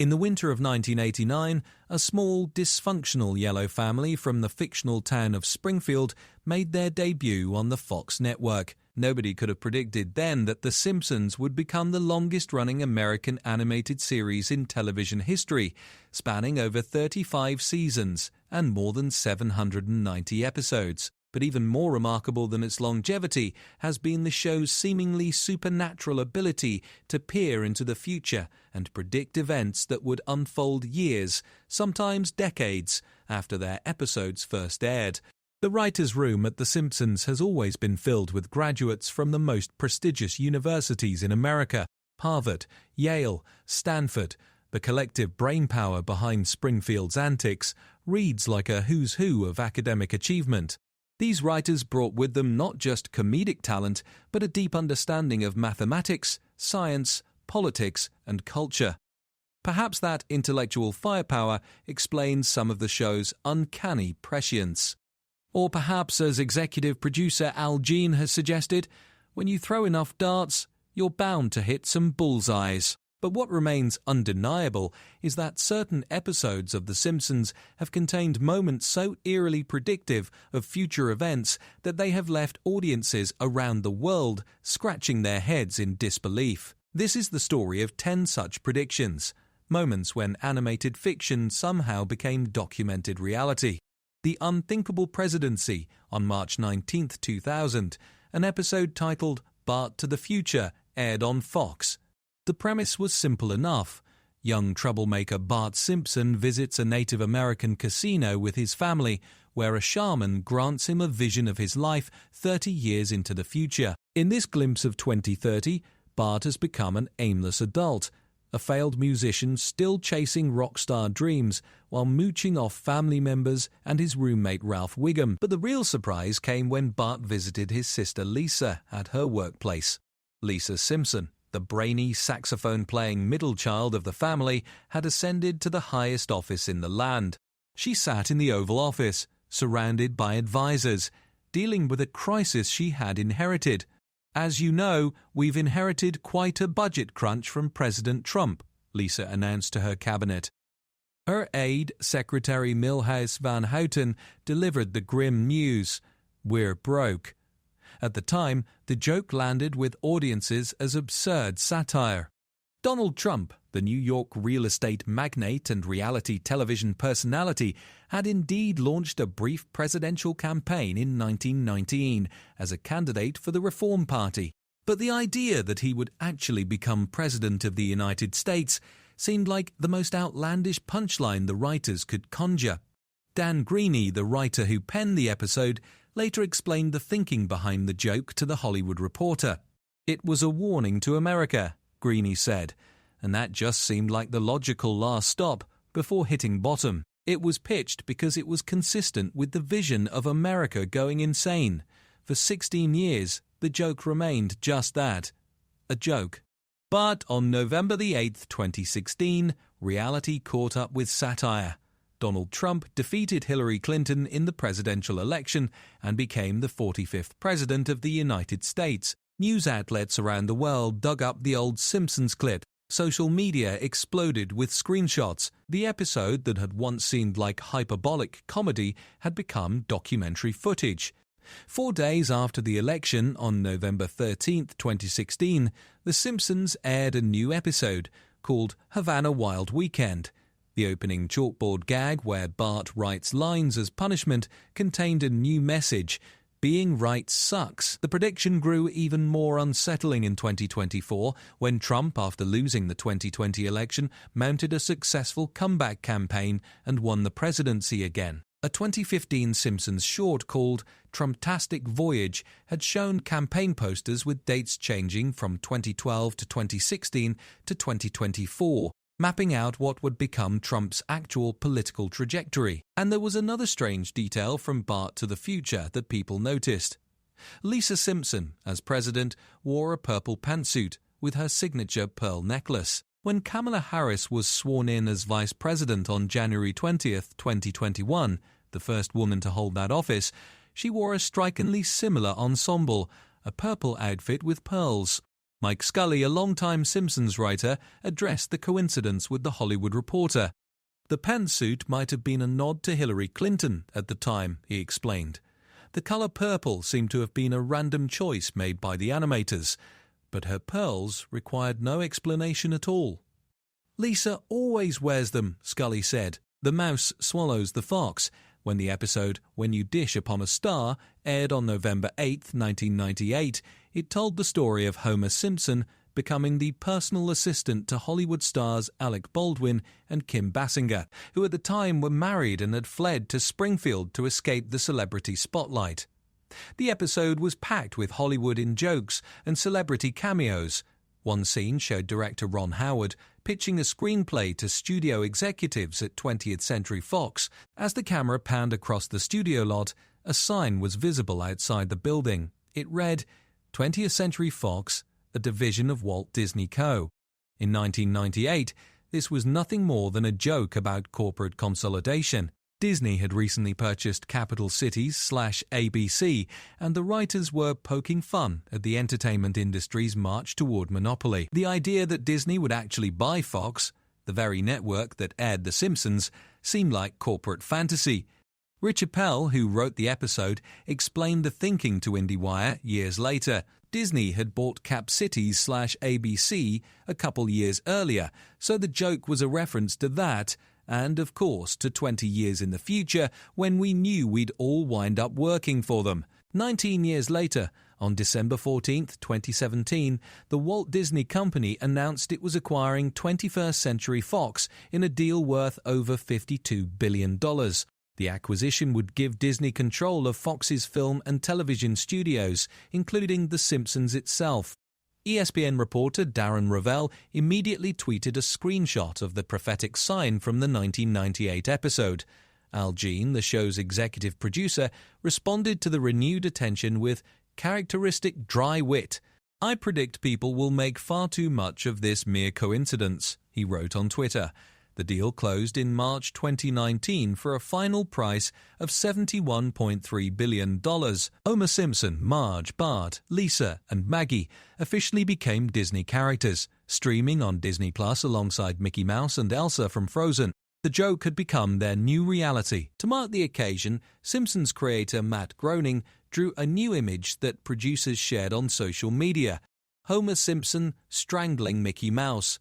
In the winter of 1989, a small, dysfunctional yellow family from the fictional town of Springfield made their debut on the Fox network. Nobody could have predicted then that The Simpsons would become the longest-running American animated series in television history, spanning over 35 seasons and more than 790 episodes. But even more remarkable than its longevity has been the show's seemingly supernatural ability to peer into the future and predict events that would unfold years, sometimes decades, after their episodes first aired. The writer's room at The Simpsons has always been filled with graduates from the most prestigious universities in America: Harvard, Yale, Stanford. The collective brainpower behind Springfield's antics reads like a who's who of academic achievement. These writers brought with them not just comedic talent, but a deep understanding of mathematics, science, politics, and culture. Perhaps that intellectual firepower explains some of the show's uncanny prescience. Or perhaps, as executive producer Al Jean has suggested, when you throw enough darts, you're bound to hit some bullseyes. But what remains undeniable is that certain episodes of The Simpsons have contained moments so eerily predictive of future events that they have left audiences around the world scratching their heads in disbelief. This is the story of 10 such predictions, moments when animated fiction somehow became documented reality. The Unthinkable Presidency on March 19, 2000, an episode titled Bart to the Future, aired on Fox. The premise was simple enough. Young troublemaker Bart Simpson visits a Native American casino with his family, where a shaman grants him a vision of his life 30 years into the future. In this glimpse of 2030, Bart has become an aimless adult, a failed musician still chasing rock star dreams while mooching off family members and his roommate Ralph Wiggum. But the real surprise came when Bart visited his sister Lisa at her workplace. Lisa Simpson, the brainy, saxophone-playing middle child of the family, had ascended to the highest office in the land. She sat in the Oval Office, surrounded by advisors, dealing with a crisis she had inherited. "As you know, we've inherited quite a budget crunch from President Trump," Lisa announced to her cabinet. Her aide, Secretary Milhouse Van Houten, delivered the grim news: "We're broke." At the time, the joke landed with audiences as absurd satire. Donald Trump, the New York real estate magnate and reality television personality, had indeed launched a brief presidential campaign in 1919 as a candidate for the Reform Party. But the idea that he would actually become President of the United States seemed like the most outlandish punchline the writers could conjure. Dan Greaney, the writer who penned the episode, later explained the thinking behind the joke to The Hollywood Reporter. "It was a warning to America," Greaney said, and that just seemed like the logical last stop before hitting bottom. It was pitched because it was consistent with the vision of America going insane. For 16 years, the joke remained just that, a joke. But on November the 8th, 2016, reality caught up with satire. Donald Trump defeated Hillary Clinton in the presidential election and became the 45th president of the United States. News outlets around the world dug up the old Simpsons clip. Social media exploded with screenshots. The episode that had once seemed like hyperbolic comedy had become documentary footage. 4 days after the election, on November 13th, 2016, The Simpsons aired a new episode called Havana Wild Weekend. The opening chalkboard gag, where Bart writes lines as punishment, contained a new message: being right sucks. The prediction grew even more unsettling in 2024 when Trump, after losing the 2020 election, mounted a successful comeback campaign and won the presidency again. A 2015 Simpsons short called Trumptastic Voyage had shown campaign posters with dates changing from 2012 to 2016 to 2024. Mapping out what would become Trump's actual political trajectory. And there was another strange detail from Bart to the Future that people noticed. Lisa Simpson, as president, wore a purple pantsuit with her signature pearl necklace. When Kamala Harris was sworn in as vice president on January 20th, 2021, the first woman to hold that office, she wore a strikingly similar ensemble, a purple outfit with pearls. Mike Scully, a longtime Simpsons writer, addressed the coincidence with The Hollywood Reporter. The pantsuit might have been a nod to Hillary Clinton at the time, he explained. The colour purple seemed to have been a random choice made by the animators, but her pearls required no explanation at all. Lisa always wears them, Scully said. The mouse swallows the fox. When the episode When You Dish Upon a Star aired on November 8, 1998, it told the story of Homer Simpson becoming the personal assistant to Hollywood stars Alec Baldwin and Kim Basinger, who at the time were married and had fled to Springfield to escape the celebrity spotlight. The episode was packed with Hollywood in-jokes and celebrity cameos. One scene showed director Ron Howard pitching a screenplay to studio executives at 20th Century Fox. As the camera panned across the studio lot, a sign was visible outside the building. It read, 20th Century Fox, a division of Walt Disney Co. In 1998, this was nothing more than a joke about corporate consolidation. Disney had recently purchased Capital Cities/ABC, and the writers were poking fun at the entertainment industry's march toward monopoly. The idea that Disney would actually buy Fox, the very network that aired The Simpsons, seemed like corporate fantasy. Rich Appel, who wrote the episode, explained the thinking to IndieWire years later. Disney had bought Cap Cities/ABC a couple years earlier, so the joke was a reference to that, and of course to 20 years in the future when we knew we'd all wind up working for them. 19 years later, on December 14, 2017, the Walt Disney Company announced it was acquiring 21st Century Fox in a deal worth over $52 billion. The acquisition would give Disney control of Fox's film and television studios, including The Simpsons itself. ESPN reporter Darren Rovell immediately tweeted a screenshot of the prophetic sign from the 1998 episode. Al Jean, the show's executive producer, responded to the renewed attention with characteristic dry wit. I predict people will make far too much of this mere coincidence, he wrote on Twitter. The deal closed in March 2019 for a final price of $71.3 billion. Homer Simpson, Marge, Bart, Lisa, and Maggie officially became Disney characters, streaming on Disney Plus alongside Mickey Mouse and Elsa from Frozen. The joke had become their new reality. To mark the occasion, Simpsons creator Matt Groening drew a new image that producers shared on social media. Homer Simpson strangling Mickey Mouse.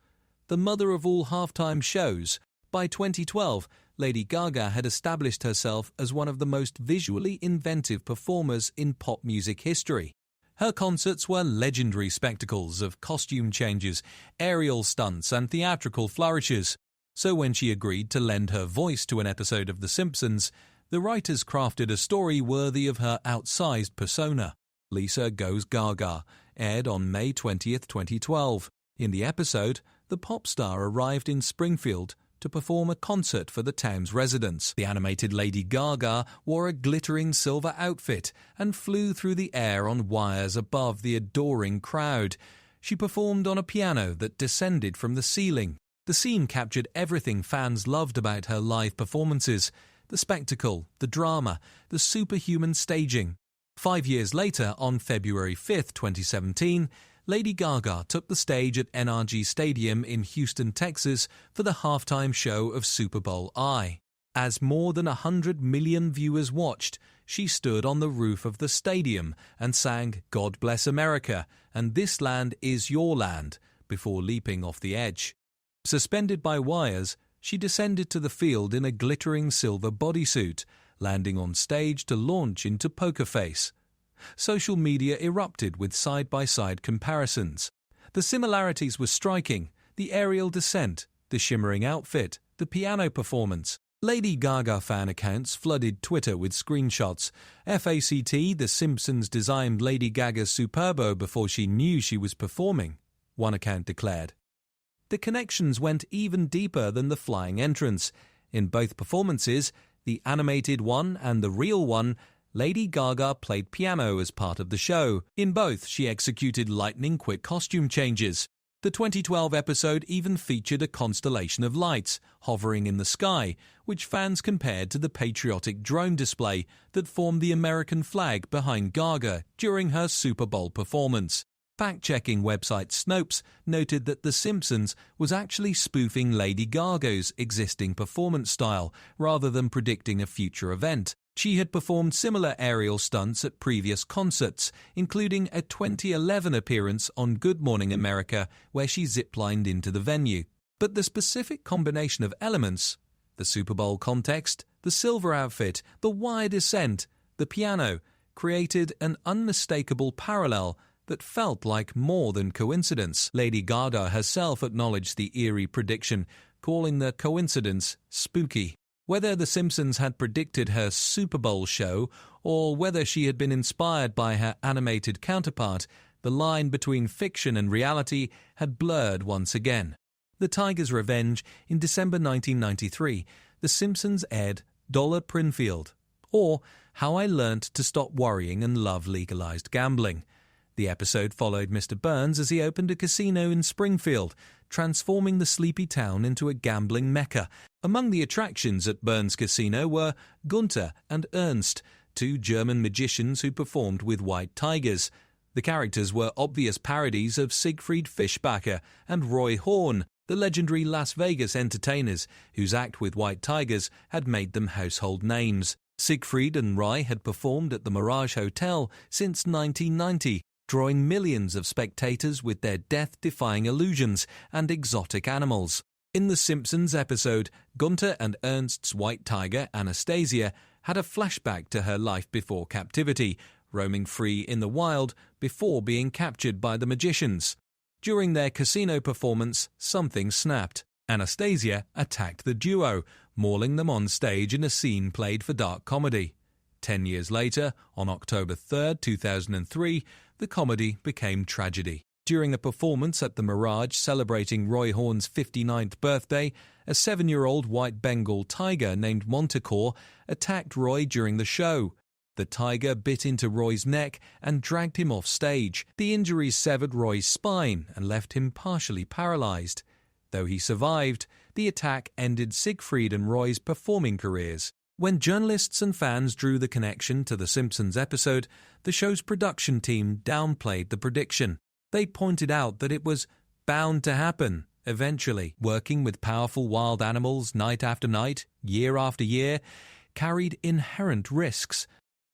The mother of all halftime shows. By 2012, Lady Gaga had established herself as one of the most visually inventive performers in pop music history. Her concerts were legendary spectacles of costume changes, aerial stunts, and theatrical flourishes. So when she agreed to lend her voice to an episode of The Simpsons, the writers crafted a story worthy of her outsized persona. Lisa Goes Gaga aired on May 20, 2012. In the episode, the pop star arrived in Springfield to perform a concert for the town's residents. The animated Lady Gaga wore a glittering silver outfit and flew through the air on wires above the adoring crowd. She performed on a piano that descended from the ceiling. The scene captured everything fans loved about her live performances: the spectacle, the drama, the superhuman staging. 5 years later, on February 5, 2017, Lady Gaga took the stage at NRG Stadium in Houston, Texas for the halftime show of Super Bowl I. As more than 100 million viewers watched, she stood on the roof of the stadium and sang God Bless America and This Land Is Your Land before leaping off the edge. Suspended by wires, she descended to the field in a glittering silver bodysuit, landing on stage to launch into Poker Face. Social media erupted with side-by-side comparisons. The similarities were striking: the aerial descent, the shimmering outfit, the piano performance. Lady Gaga fan accounts flooded Twitter with screenshots. FACT, The Simpsons designed Lady Gaga's Superbo before she knew she was performing, one account declared. The connections went even deeper than the flying entrance. In both performances, the animated one and the real one, Lady Gaga played piano as part of the show. In both, she executed lightning-quick costume changes. The 2012 episode even featured a constellation of lights hovering in the sky, which fans compared to the patriotic drone display that formed the American flag behind Gaga during her Super Bowl performance. Fact-checking website Snopes noted that The Simpsons was actually spoofing Lady Gaga's existing performance style rather than predicting a future event. She had performed similar aerial stunts at previous concerts, including a 2011 appearance on Good Morning America where she ziplined into the venue. But the specific combination of elements, the Super Bowl context, the silver outfit, the wire descent, the piano, created an unmistakable parallel that felt like more than coincidence. Lady Gaga herself acknowledged the eerie prediction, calling the coincidence spooky. Whether The Simpsons had predicted her Super Bowl show or whether she had been inspired by her animated counterpart, the line between fiction and reality had blurred once again. The Tiger's Revenge in December 1993, The Simpsons aired Dollar Prinfield, or How I Learnt to Stop Worrying and Love Legalized Gambling. The episode followed Mr. Burns as he opened a casino in Springfield, transforming the sleepy town into a gambling mecca. Among the attractions at Burns Casino were Gunther and Ernst, two German magicians who performed with white tigers. The characters were obvious parodies of Siegfried Fischbacher and Roy Horn, the legendary Las Vegas entertainers whose act with white tigers had made them household names. Siegfried and Roy had performed at the Mirage Hotel since 1990, drawing millions of spectators with their death-defying illusions and exotic animals. In The Simpsons episode, Gunther and Ernst's white tiger, Anastasia, had a flashback to her life before captivity, roaming free in the wild before being captured by the magicians. During their casino performance, something snapped. Anastasia attacked the duo, mauling them on stage in a scene played for dark comedy. 10 years later, on October 3, 2003, the comedy became tragedy. During a performance at the Mirage celebrating Roy Horn's 59th birthday, a 7-year-old white Bengal tiger named Montecore attacked Roy during the show. The tiger bit into Roy's neck and dragged him off stage. The injuries severed Roy's spine and left him partially paralyzed. Though he survived, the attack ended Siegfried and Roy's performing careers. When journalists and fans drew the connection to the Simpsons episode, the show's production team downplayed the prediction. They pointed out that it was bound to happen, eventually. Working with powerful wild animals night after night, year after year, carried inherent risks.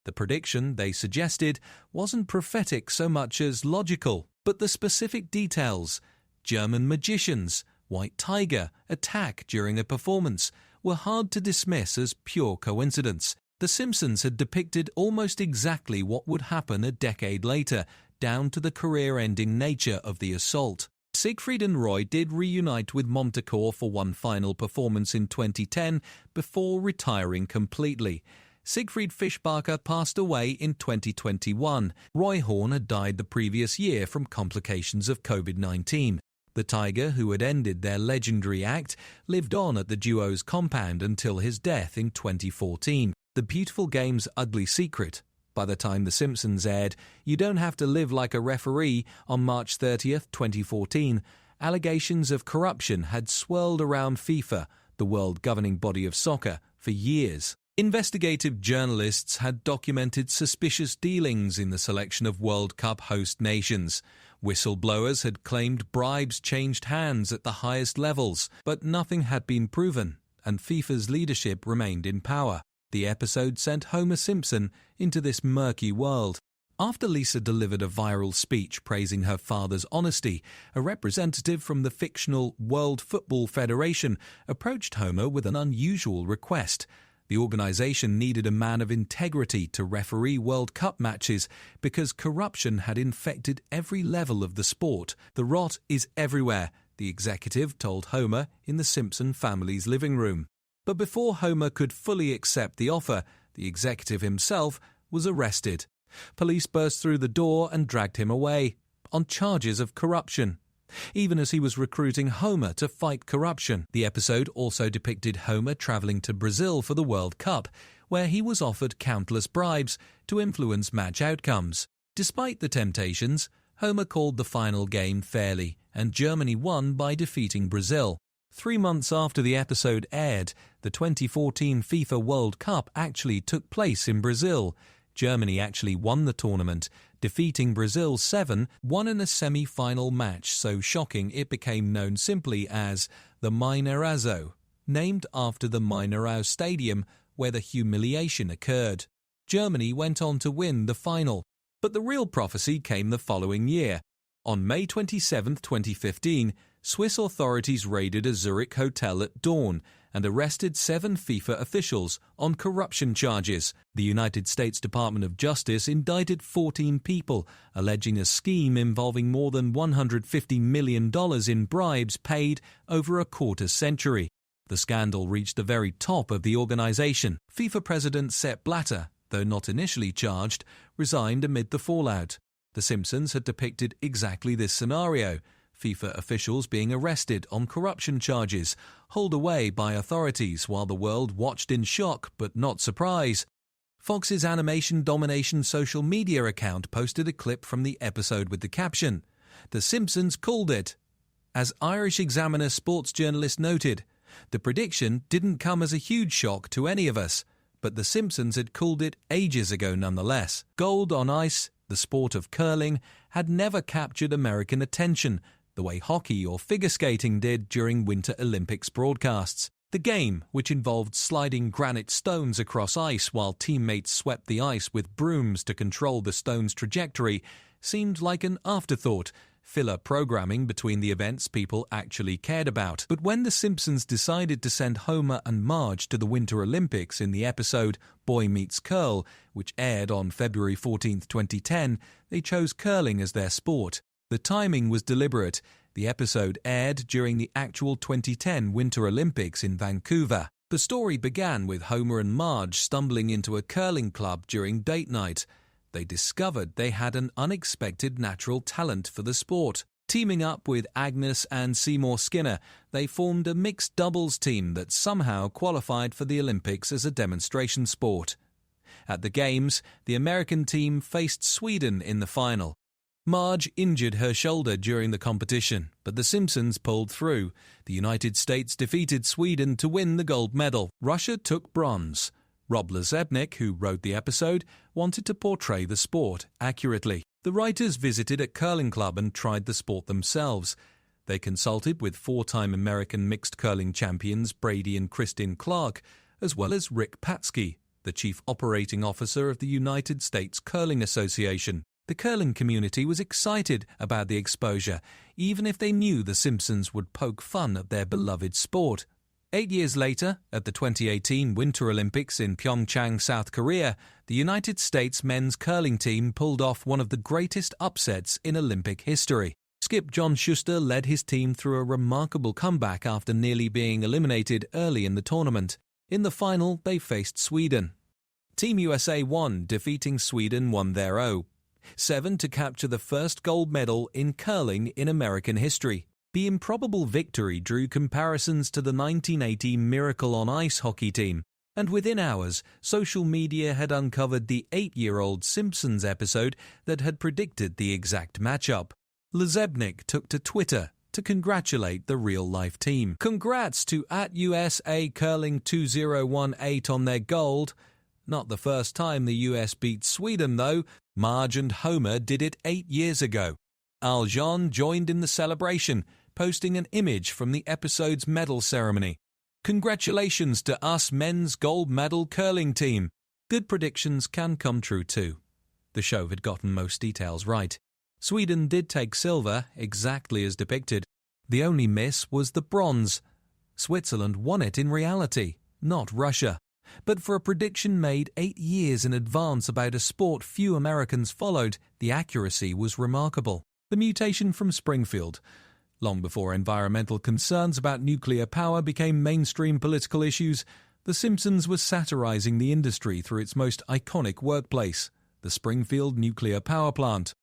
The prediction, they suggested, wasn't prophetic so much as logical, but the specific details, German magicians, white tiger, attack during a performance, were hard to dismiss as pure coincidence. The Simpsons had depicted almost exactly what would happen a decade later, down to the career-ending nature of the assault. Siegfried and Roy did reunite with Montecore for one final performance in 2010 before retiring completely. Siegfried Fischbacher passed away in 2021. Roy Horn had died the previous year from complications of COVID-19. The tiger, who had ended their legendary act, lived on at the duo's compound until his death in 2014. The beautiful game's ugly secret. By the time The Simpsons aired, You Don't Have to Live Like a Referee on March 30th, 2014, allegations of corruption had swirled around FIFA, the world governing body of soccer, for years. Investigative journalists had documented suspicious dealings in the selection of World Cup host nations. Whistleblowers had claimed bribes changed hands at the highest levels, but nothing had been proven, and FIFA's leadership remained in power. The episode sent Homer Simpson into this murky world. After Lisa delivered a viral speech praising her father's honesty, a representative from the fictional World Football Federation approached Homer with an unusual request. The organization needed a man of integrity to referee World Cup matches because corruption had infected every level of the sport. The rot is everywhere, the executive told Homer in the Simpson family's living room. But before Homer could fully accept the offer, the executive himself was arrested. Police burst through the door and dragged him away, on charges of corruption. Even as he was recruiting Homer to fight corruption. The episode also depicted Homer traveling to Brazil for the World Cup, where he was offered countless bribes to influence match outcomes. Despite the temptations, Homer called the final game fairly, and Germany won by defeating Brazil. 3 months after the episode aired, the 2014 FIFA World Cup actually took place in Brazil. Germany actually won the tournament, defeating Brazil 7-1 in a semi-final match so shocking it became known simply as the Mineirazo, named after the Mineirão Stadium where the humiliation occurred. Germany went on to win the final, but the real prophecy came the following year. On May 27, 2015, Swiss authorities raided a Zurich hotel at dawn and arrested 7 FIFA officials on corruption charges. The United States Department of Justice indicted 14 people, alleging a scheme involving more than $150 million in bribes paid over a quarter century. The scandal reached the very top of the organization. FIFA President Sepp Blatter, though not initially charged, resigned amid the fallout. The Simpsons had depicted exactly this scenario: FIFA officials being arrested on corruption charges, hauled away by authorities while the world watched in shock but not surprise. Fox's Animation Domination social media account posted a clip from the episode with the caption, "The Simpsons called it." As Irish Examiner sports journalist noted, the prediction didn't come as a huge shock to any of us, but The Simpsons had called it ages ago nonetheless. Gold on ice, the sport of curling, had never captured American attention the way hockey or figure skating did during Winter Olympics broadcasts. The game, which involved sliding granite stones across ice while teammates swept the ice with brooms to control the stone's trajectory, seemed like an afterthought, filler programming between the events people actually cared about. But when The Simpsons decided to send Homer and Marge to the Winter Olympics in the episode Boy Meets Curl, which aired on February 14, 2010, they chose curling as their sport. The timing was deliberate. The episode aired during the actual 2010 Winter Olympics in Vancouver. The story began with Homer and Marge stumbling into a curling club during date night. They discovered they had an unexpected natural talent for the sport. Teaming up with Agnes and Seymour Skinner, they formed a mixed doubles team that somehow qualified for the Olympics as a demonstration sport. At the Games, the American team faced Sweden in the final. Marge injured her shoulder during the competition, but the Simpsons pulled through. The United States defeated Sweden to win the gold medal. Russia took bronze. Rob Lazebnik, who wrote the episode, wanted to portray the sport accurately. The writers visited a curling club and tried the sport themselves. They consulted with 4-time American mixed curling champions Brady and Kristen Clark, as well as Rick Patsky, the chief operating officer of the United States Curling Association. The curling community was excited about the exposure, even if they knew the Simpsons would poke fun at their beloved sport. 8 years later, at the 2018 Winter Olympics in Pyeongchang, South Korea, the United States men's curling team pulled off one of the greatest upsets in Olympic history. Skip John Schuster led his team through a remarkable comeback after nearly being eliminated early in the tournament. In the final, they faced Sweden. Team USA won, defeating Sweden 1-0. 7 to capture the first gold medal in curling in American history. The improbable victory drew comparisons to the 1980 Miracle on Ice hockey team, and within hours, social media had uncovered the 8-year-old Simpsons episode that had predicted the exact matchup. Lazebnik took to Twitter to congratulate the real-life team. Congrats to @USA Curling 2018 on their gold. Not the first time the US beat Sweden, though. Marge and Homer did it 8 years ago. Al Jean joined in the celebration, posting an image from the episode's medal ceremony. Congratulations to us men's gold medal curling team. Good predictions can come true too. The show had gotten most details right. Sweden did take silver, exactly as depicted. The only miss was the bronze. Switzerland won it in reality, not Russia. But for a prediction made 8 years in advance about a sport few Americans followed, the accuracy was remarkable. The mutation from Springfield. Long before environmental concerns about nuclear power became mainstream political issues, The Simpsons was satirizing the industry through its most iconic workplace, the Springfield nuclear power plant.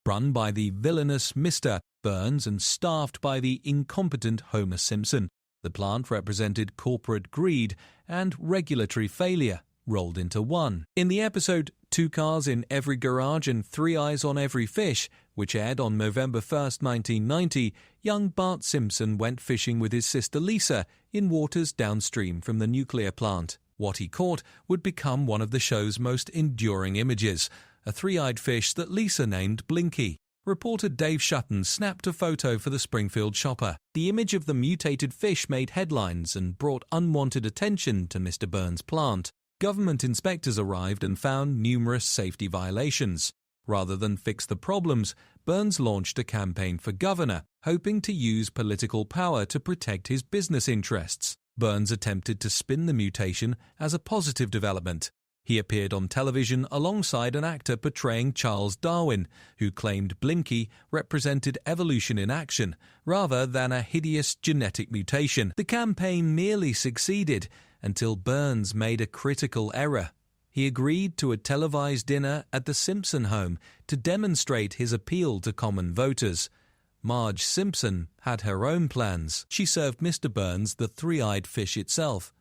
Run by the villainous Mr. Burns and staffed by the incompetent Homer Simpson, the plant represented corporate greed and regulatory failure rolled into one. In the episode 2 Cars in Every Garage and 3 Eyes on Every Fish, which aired on November 1st, 1990, young Bart Simpson went fishing with his sister Lisa in waters downstream from the nuclear plant. What he caught would become one of the show's most enduring images, a three-eyed fish that Lisa named Blinky. Reporter Dave Shutton snapped a photo for the Springfield Shopper. The image of the mutated fish made headlines and brought unwanted attention to Mr. Burns' plant. Government inspectors arrived and found numerous safety violations. Rather than fix the problems, Burns launched a campaign for governor, hoping to use political power to protect his business interests. Burns attempted to spin the mutation as a positive development. He appeared on television alongside an actor portraying Charles Darwin, who claimed Blinky represented evolution in action rather than a hideous genetic mutation. The campaign merely succeeded until Burns made a critical error. He agreed to a televised dinner at the Simpson home to demonstrate his appeal to common voters. Marge Simpson had her own plans. She served Mr. Burns the three-eyed fish itself.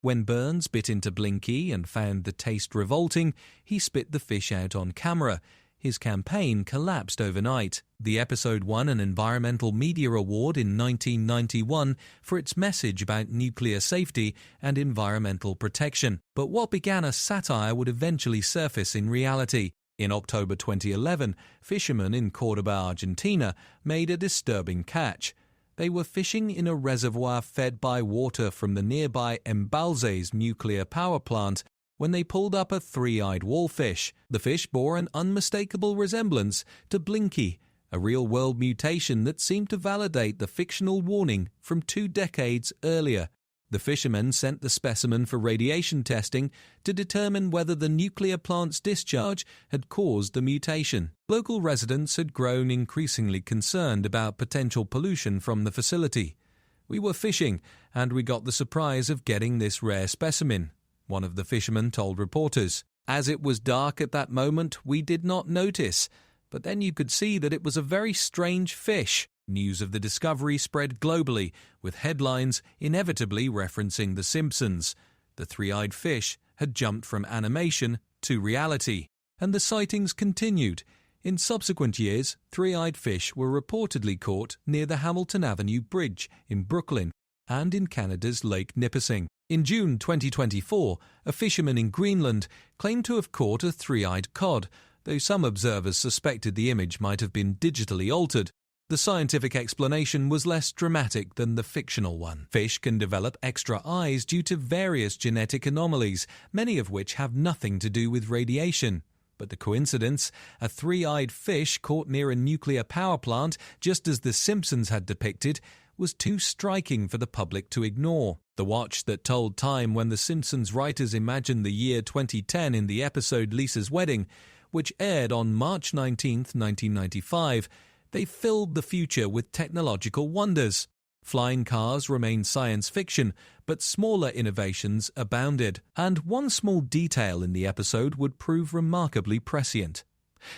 When Burns bit into Blinky and found the taste revolting, he spit the fish out on camera. His campaign collapsed overnight. The episode won an Environmental Media Award in 1991 for its message about nuclear safety and environmental protection. But what began as satire would eventually surface in reality. In October 2011, fishermen in Córdoba, Argentina, made a disturbing catch. They were fishing in a reservoir fed by water from the nearby Embalses nuclear power plant when they pulled up a three-eyed wallfish. The fish bore an unmistakable resemblance to Blinky, a real-world mutation that seemed to validate the fictional warning from 2 decades earlier. The fishermen sent the specimen for radiation testing to determine whether the nuclear plant's discharge had caused the mutation. Local residents had grown increasingly concerned about potential pollution from the facility. "We were fishing, and we got the surprise of getting this rare specimen," one of the fishermen told reporters. "As it was dark at that moment, we did not notice, but then you could see that it was a very strange fish." News of the discovery spread globally, with headlines inevitably referencing The Simpsons. The three-eyed fish had jumped from animation to reality, and the sightings continued. In subsequent years, three-eyed fish were reportedly caught near the Hamilton Avenue Bridge in Brooklyn and in Canada's Lake Nipissing. In June 2024, a fisherman in Greenland claimed to have caught a three-eyed cod, though some observers suspected the image might have been digitally altered. The scientific explanation was less dramatic than the fictional one. Fish can develop extra eyes due to various genetic anomalies, many of which have nothing to do with radiation. But the coincidence, a three-eyed fish caught near a nuclear power plant, just as The Simpsons had depicted, was too striking for the public to ignore. The watch that told time when The Simpsons writers imagined the year 2010 in the episode Lisa's Wedding, which aired on March 19, 1995, they filled the future with technological wonders. Flying cars remained science fiction, but smaller innovations abounded. And one small detail in the episode would prove remarkably prescient.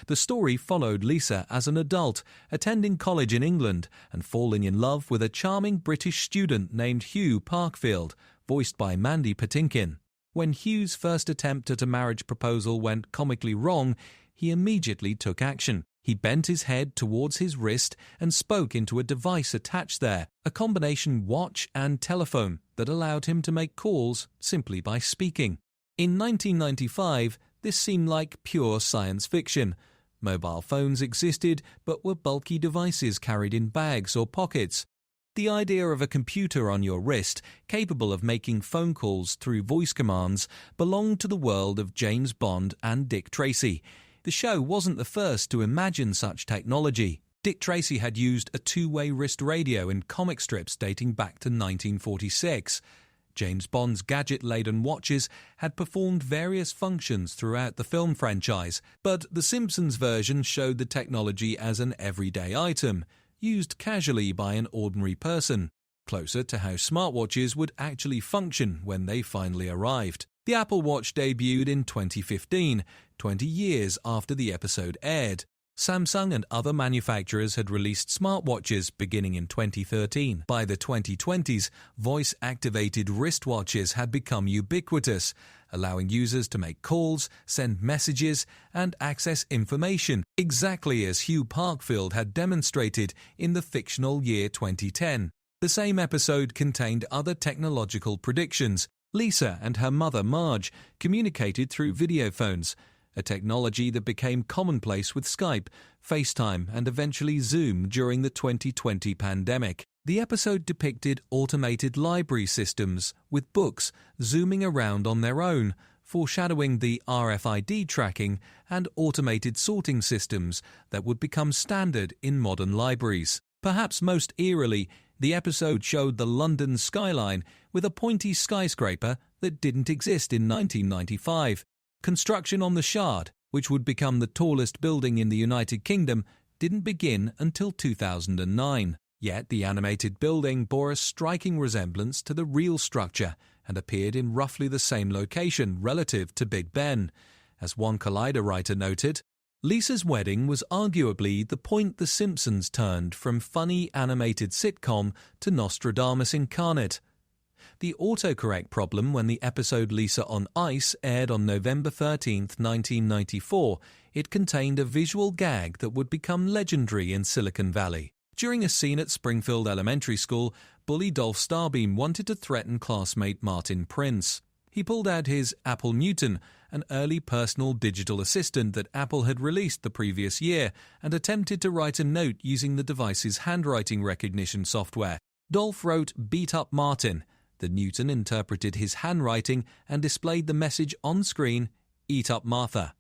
The story followed Lisa as an adult, attending college in England and falling in love with a charming British student named Hugh Parkfield, voiced by Mandy Patinkin. When Hugh's first attempt at a marriage proposal went comically wrong, he immediately took action. He bent his head towards his wrist and spoke into a device attached there, a combination watch and telephone that allowed him to make calls simply by speaking. In 1995, this seemed like pure science fiction. Mobile phones existed, but were bulky devices carried in bags or pockets. The idea of a computer on your wrist, capable of making phone calls through voice commands, belonged to the world of James Bond and Dick Tracy. The show wasn't the first to imagine such technology. Dick Tracy had used a two-way wrist radio in comic strips dating back to 1946. James Bond's gadget-laden watches had performed various functions throughout the film franchise, but The Simpsons version showed the technology as an everyday item, used casually by an ordinary person, closer to how smartwatches would actually function when they finally arrived. The Apple Watch debuted in 2015, 20 years after the episode aired. Samsung and other manufacturers had released smartwatches beginning in 2013. By the 2020s, voice-activated wristwatches had become ubiquitous, allowing users to make calls, send messages, and access information, exactly as Hugh Parkfield had demonstrated in the fictional year 2010. The same episode contained other technological predictions. Lisa and her mother Marge communicated through video phones. a technology that became commonplace with Skype, FaceTime, and eventually Zoom during the 2020 pandemic. The episode depicted automated library systems with books zooming around on their own, foreshadowing the RFID tracking and automated sorting systems that would become standard in modern libraries. Perhaps most eerily, the episode showed the London skyline with a pointy skyscraper that didn't exist in 1995. Construction on the Shard, which would become the tallest building in the United Kingdom, didn't begin until 2009. Yet the animated building bore a striking resemblance to the real structure and appeared in roughly the same location relative to Big Ben. As one Collider writer noted, Lisa's wedding was arguably the point The Simpsons turned from funny animated sitcom to Nostradamus incarnate. The autocorrect problem when the episode Lisa on Ice aired on November 13, 1994, it contained a visual gag that would become legendary in Silicon Valley. During a scene at Springfield Elementary School, bully Dolph Starbeam wanted to threaten classmate Martin Prince. He pulled out his Apple Newton, an early personal digital assistant that Apple had released the previous year, and attempted to write a note using the device's handwriting recognition software. Dolph wrote, "Beat up Martin." The Newton interpreted his handwriting and displayed the message on screen, "Eat up Martha."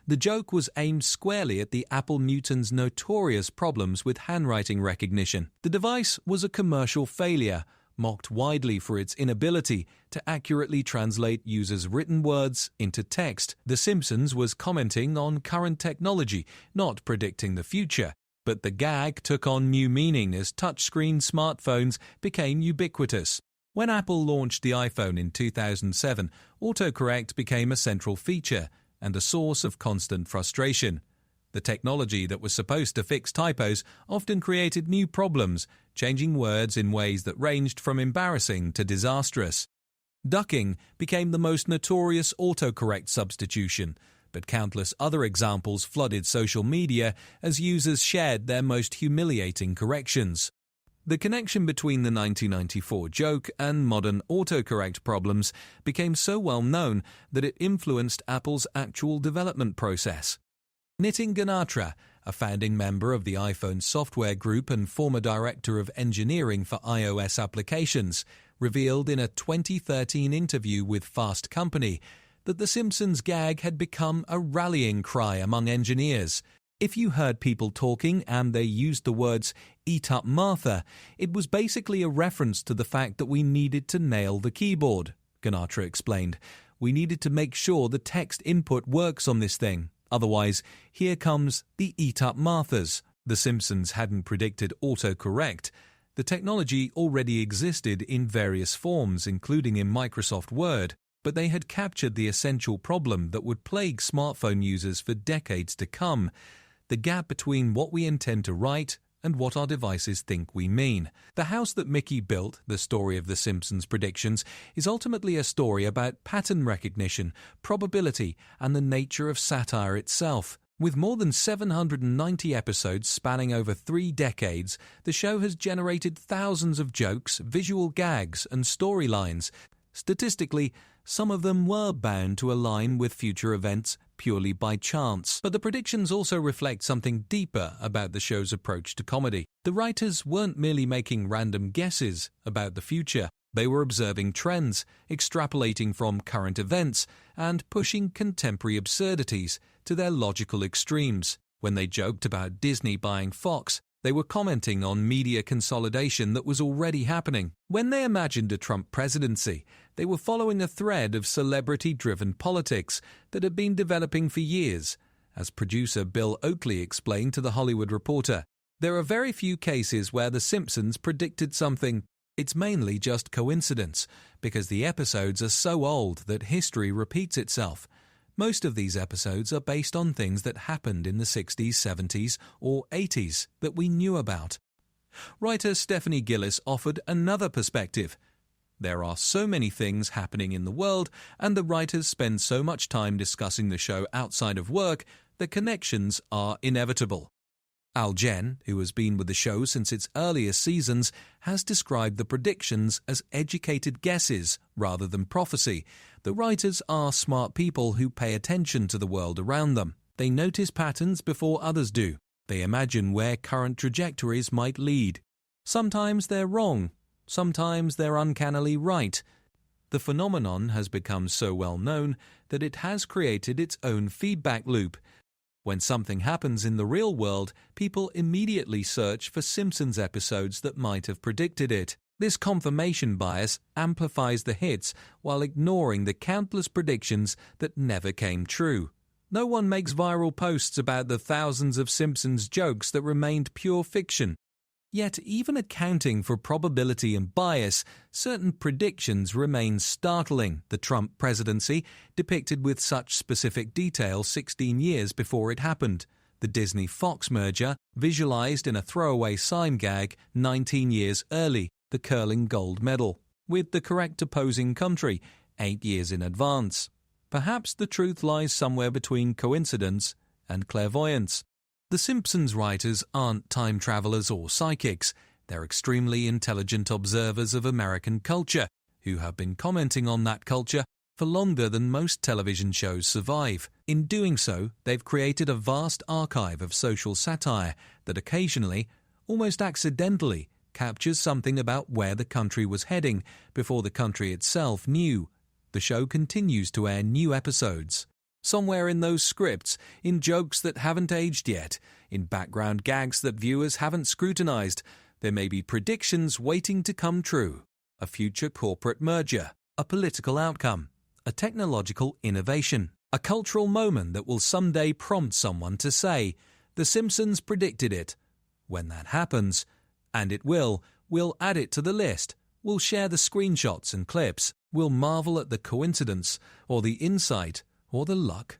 The joke was aimed squarely at the Apple Newton's notorious problems with handwriting recognition. The device was a commercial failure, mocked widely for its inability to accurately translate users' written words into text. The Simpsons was commenting on current technology, not predicting the future. But the gag took on new meaning as touchscreen smartphones became ubiquitous. When Apple launched the iPhone in 2007, autocorrect became a central feature and a source of constant frustration. The technology that was supposed to fix typos often created new problems, changing words in ways that ranged from embarrassing to disastrous. Ducking became the most notorious autocorrect substitution, but countless other examples flooded social media as users shared their most humiliating corrections. The connection between the 1994 joke and modern autocorrect problems became so well known that it influenced Apple's actual development process. Nitin Ganatra, a founding member of the iPhone software group and former director of engineering for iOS applications, revealed in a 2013 interview with Fast Company that the Simpsons gag had become a rallying cry among engineers. If you heard people talking and they used the words "eat up Martha," it was basically a reference to the fact that we needed to nail the keyboard, Ganatra explained. We needed to make sure the text input works on this thing. Otherwise, here comes the "eat up Marthas." The Simpsons hadn't predicted autocorrect. The technology already existed in various forms, including in Microsoft Word, but they had captured the essential problem that would plague smartphone users for decades to come: the gap between what we intend to write and what our devices think we mean. The House That Mickey Built, the story of The Simpsons predictions, is ultimately a story about pattern recognition, probability, and the nature of satire itself. With more than 790 episodes spanning over 3 decades, the show has generated thousands of jokes, visual gags, and storylines. Statistically, some of them were bound to align with future events purely by chance. But the predictions also reflect something deeper about the show's approach to comedy. The writers weren't merely making random guesses about the future. They were observing trends, extrapolating from current events, and pushing contemporary absurdities to their logical extremes. When they joked about Disney buying Fox, they were commenting on media consolidation that was already happening. When they imagined a Trump presidency, they were following a thread of celebrity-driven politics that had been developing for years. As producer Bill Oakley explained to The Hollywood Reporter, there are very few cases where The Simpsons predicted something. It's mainly just coincidence, because the episodes are so old that history repeats itself. Most of these episodes are based on things that happened in the 60s, 70s, or 80s that we knew about. Writer Stephanie Gillis offered another perspective. There are so many things happening in the world, and the writers spend so much time discussing the show outside of work that connections are inevitable. Al Jen, who has been with the show since its earliest seasons, has described the predictions as educated guesses rather than prophecy. The writers are smart people who pay attention to the world around them. They notice patterns before others do. They imagine where current trajectories might lead. Sometimes they're wrong. Sometimes they're uncannily right. The phenomenon has become so well known that it has created its own feedback loop. When something happens in the real world, people immediately search for Simpsons episodes that might have predicted it. This confirmation bias amplifies the hits while ignoring the countless predictions that never came true. No one makes viral posts about the thousands of Simpsons jokes that remained pure fiction. Yet, even accounting for probability and bias, certain predictions remain startling. The Trump presidency, depicted with such specific detail 16 years before it happened. The Disney-Fox merger, visualized in a throwaway sign gag 19 years early. The curling gold medal, with the correct opposing country 8 years in advance. Perhaps the truth lies somewhere between coincidence and clairvoyance. The Simpsons writers aren't time travelers or psychics. They're extremely intelligent observers of American culture, who have been commenting on that culture for longer than most television shows survive. In doing so, they've created a vast archive of social satire that occasionally, almost accidentally, captures something about where the country was heading before the country itself knew. The show continues to air new episodes. Somewhere in those scripts, in jokes that haven't aged yet, in background gags that viewers haven't scrutinized, there may be predictions waiting to come true. A future corporate merger, a political outcome, a technological innovation, a cultural moment that will someday prompt someone to say, "The Simpsons predicted it." When that happens, and it will, we'll add it to the list. We'll share the screenshots and clips. We'll marvel at the coincidence, or the insight, or the luck.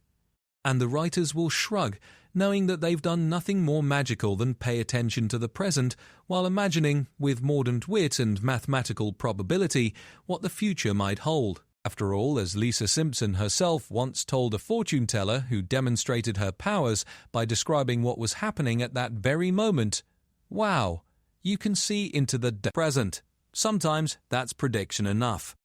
And the writers will shrug, knowing that they've done nothing more magical than pay attention to the present while imagining, with mordant wit and mathematical probability, what the future might hold. After all, as Lisa Simpson herself once told a fortune teller who demonstrated her powers by describing what was happening at that very moment, "Wow, you can see into the present." Sometimes that's prediction enough.